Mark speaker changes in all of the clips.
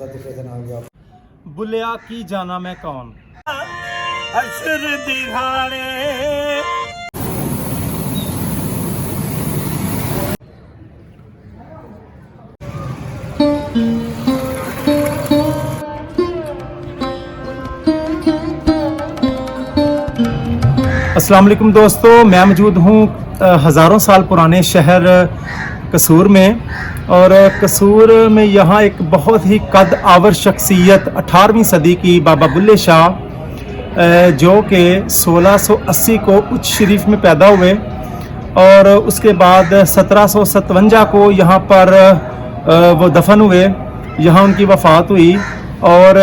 Speaker 1: Certification आ गया।
Speaker 2: बुलिया की जाना मैं कौन।
Speaker 3: हसर दिखाने
Speaker 2: अस्सलाम वालेकुम दोस्तों, मैं मौजूद हूँ हज़ारों साल पुराने शहर कसूर में। और कसूर में यहाँ एक बहुत ही कद आवर शख्सियत 18वीं सदी की बाबा बुल्ले शाह जो कि 1680 को उच्च शरीफ में पैदा हुए और उसके बाद 1757 को यहाँ पर वो दफन हुए। यहाँ उनकी वफ़ात हुई और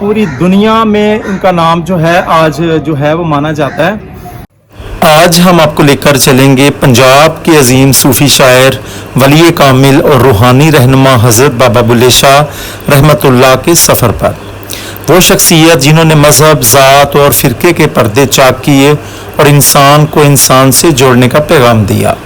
Speaker 2: पूरी दुनिया में उनका नाम जो है आज जो है वो माना जाता है।
Speaker 4: आज हम आपको लेकर चलेंगे पंजाब के अजीम सूफ़ी शायर, वली कामिल और रूहानी रहनुमा हज़रत बाबा बुल्ले शाह रहमतुल्लाह के सफ़र पर। वो शख्सियत जिन्होंने मज़हब, ज़ात और फ़िरके के पर्दे चाक किए और इंसान को इंसान से जोड़ने का पैगाम दिया।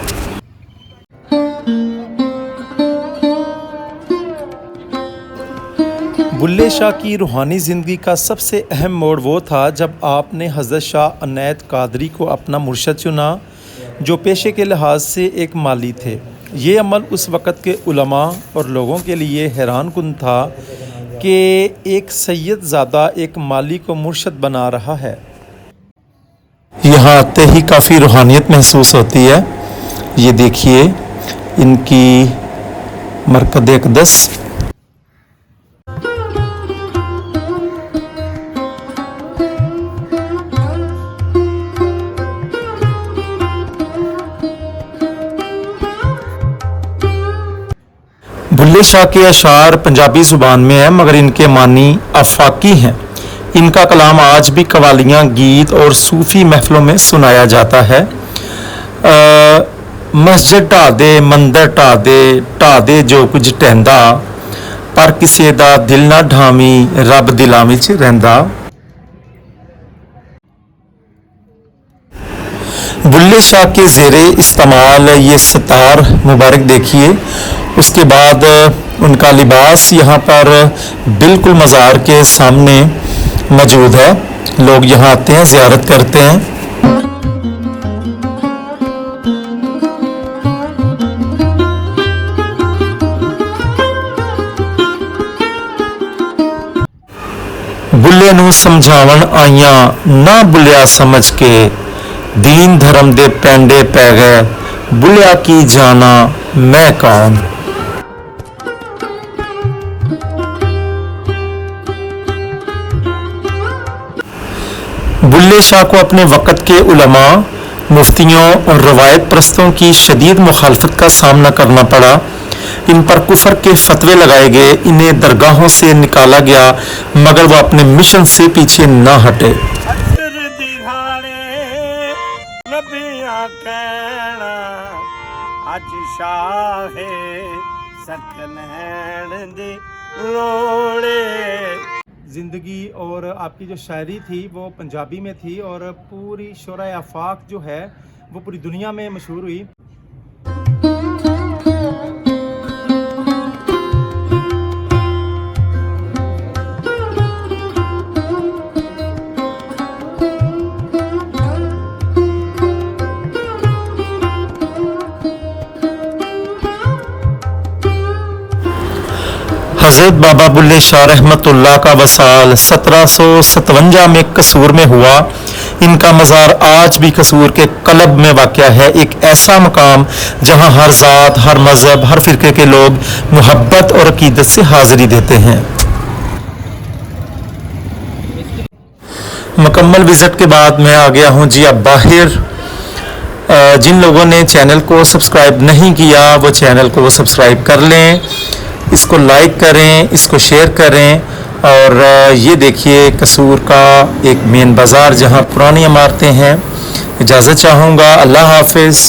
Speaker 4: बुल्ले शाह की रूहानी ज़िंदगी का सबसे अहम मोड़ वो था जब आपने हज़रत शाह अनैत कादरी को अपना मुर्शद चुना, जो पेशे के लिहाज से एक माली थे। ये अमल उस वक़्त के उलमा और लोगों के लिए हैरान कुन था कि एक सैयदज़ादा एक माली को मुर्शद बना रहा है। यहाँ आते ही काफ़ी रूहानियत महसूस होती है। ये देखिए इनकी मरकद अक़दस। बुल्ले शाह के अशार पंजाबी ज़ुबान में है मगर इनके मानी आफाकी हैं। इनका कलाम आज भी कवालियाँ, गीत और सूफ़ी महफ़िलों में सुनाया जाता है। मस्जिद ढा दे, मंदिर ढा दे जो कुछ टहंदा, पर किसी दा दिल ना ढावी, रब दिलां विच रहिंदा। बुल्ले शाह के ज़ेरे इस्तेमाल ये सितार मुबारक देखिए। उसके बाद उनका लिबास यहाँ पर बिल्कुल मज़ार के सामने मौजूद है। लोग यहाँ आते हैं, ज़ियारत करते हैं। बुल्ले नूं समझावन आइयां ना बुलिया समझ के, दीन धर्म दे पैंडे पै गए, बुलिया की जाना मैं कौन। बुल्ले शाह को अपने वक़्त के उलमा, मुफ्तियों और रवायत परस्तों की शदीद मुखालफत का सामना करना पड़ा। इन पर कुफर के फतवे लगाए गए, इन्हें दरगाहों से निकाला गया, मगर वो अपने मिशन से पीछे ना हटे।
Speaker 3: हसर दिखाने नबियां कहना अज शाहे सकलैन दी लोड़े।
Speaker 2: ज़िंदगी और आपकी जो शायरी थी वो पंजाबी में थी और पूरी शुरा आफाक जो है वो पूरी दुनिया में मशहूर हुई।
Speaker 4: हज़रत बाबा बुल्ले शाह रहमतुल्लाह का वसाल 1757 में कसूर में हुआ। इनका मज़ार आज भी कसूर के कलब में वाक़या है, एक ऐसा मकाम जहां हर ज़ात, हर मज़हब, हर फ़िरके के लोग मोहब्बत और अक़ीदत से हाज़िरी देते हैं। मुकम्मल विज़िट के बाद मैं आ गया हूं जी अब बाहर। जिन लोगों ने चैनल को सब्सक्राइब नहीं किया वो चैनल को सब्सक्राइब कर लें, इसको लाइक करें, इसको शेयर करें। और ये देखिए कसूर का एक मेन बाज़ार जहां पुरानी इमारतें हैं। इजाज़त चाहूँगा। अल्लाह हाफ़िज़।